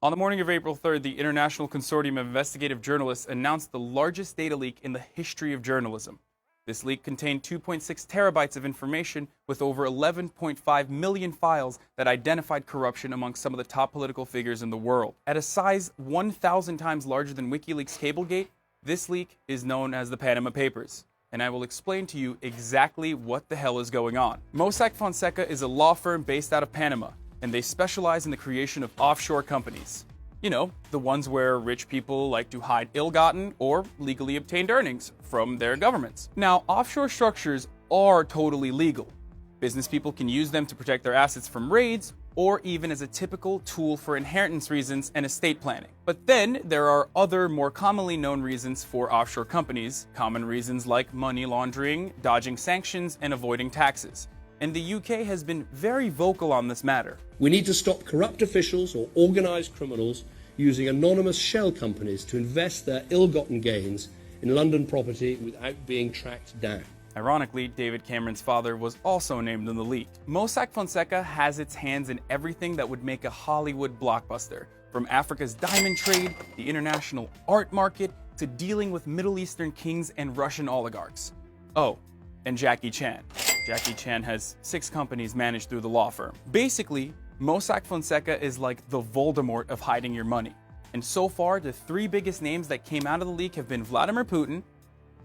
On the morning of April 3rd, the International Consortium of Investigative Journalists announced the largest data leak in the history of journalism. This leak contained 2.6 terabytes of information with over 11.5 million files that identified corruption among some of the top political figures in the world. At a size 1,000 times larger than WikiLeaks' Cablegate, this leak is known as the Panama Papers. And I will explain to you exactly what the hell is going on. Mossack Fonseca is a law firm based out of Panama, and they specialize in the creation of offshore companies. You know, the ones where rich people like to hide ill-gotten or legally obtained earnings from their governments. Now, offshore structures are totally legal. Business people can use them to protect their assets from raids, or even as a typical tool for inheritance reasons and estate planning. But then there are other more commonly known reasons for offshore companies, common reasons like money laundering, dodging sanctions, and avoiding taxes. And the UK has been very vocal on this matter. We need to stop corrupt officials or organised criminals using anonymous shell companies to invest their ill-gotten gains in London property without being tracked down. Ironically, David Cameron's father was also named in the leak. Mossack Fonseca has its hands in everything that would make a Hollywood blockbuster, from Africa's diamond trade, the international art market, to dealing with Middle Eastern kings and Russian oligarchs. Oh, and Jackie Chan. Jackie Chan has 6 companies managed through the law firm. Basically, Mossack Fonseca is like the Voldemort of hiding your money. And so far, the 3 biggest names that came out of the leak have been Vladimir Putin,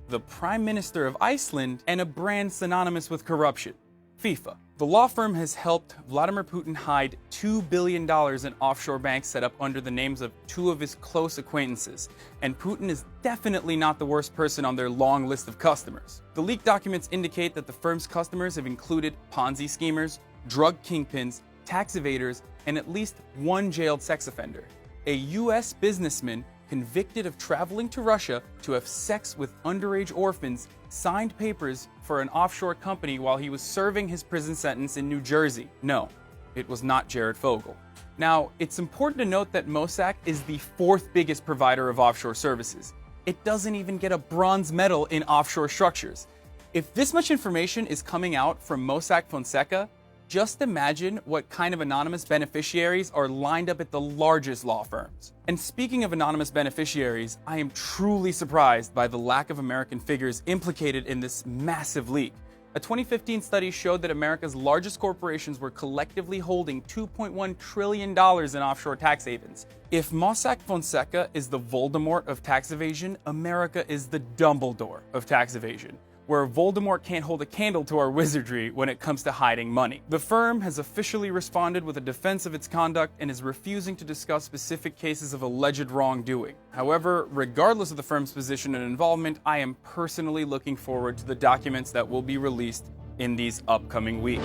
the Prime Minister of Iceland, and a brand synonymous with corruption, FIFA. The law firm has helped Vladimir Putin hide $2 billion in offshore banks set up under the names of 2 of his close acquaintances, and Putin is definitely not the worst person on their long list of customers. The leaked documents indicate that the firm's customers have included Ponzi schemers, drug kingpins, tax evaders, and at least 1 jailed sex offender. A US businessman convicted of traveling to Russia to have sex with underage orphans signed papers for an offshore company while he was serving his prison sentence in New Jersey. No, it was not Jared Fogle. Now, it's important to note that Mossack is the 4th biggest provider of offshore services. It doesn't even get a bronze medal in offshore structures. If this much information is coming out from Mossack Fonseca, just imagine what kind of anonymous beneficiaries are lined up at the largest law firms. And speaking of anonymous beneficiaries, I am truly surprised by the lack of American figures implicated in this massive leak. A 2015 study showed that America's largest corporations were collectively holding $2.1 trillion in offshore tax havens. If Mossack Fonseca is the Voldemort of tax evasion, America is the Dumbledore of tax evasion, where Voldemort can't hold a candle to our wizardry when it comes to hiding money. The firm has officially responded with a defense of its conduct and is refusing to discuss specific cases of alleged wrongdoing. However, regardless of the firm's position and involvement, I am personally looking forward to the documents that will be released in these upcoming weeks.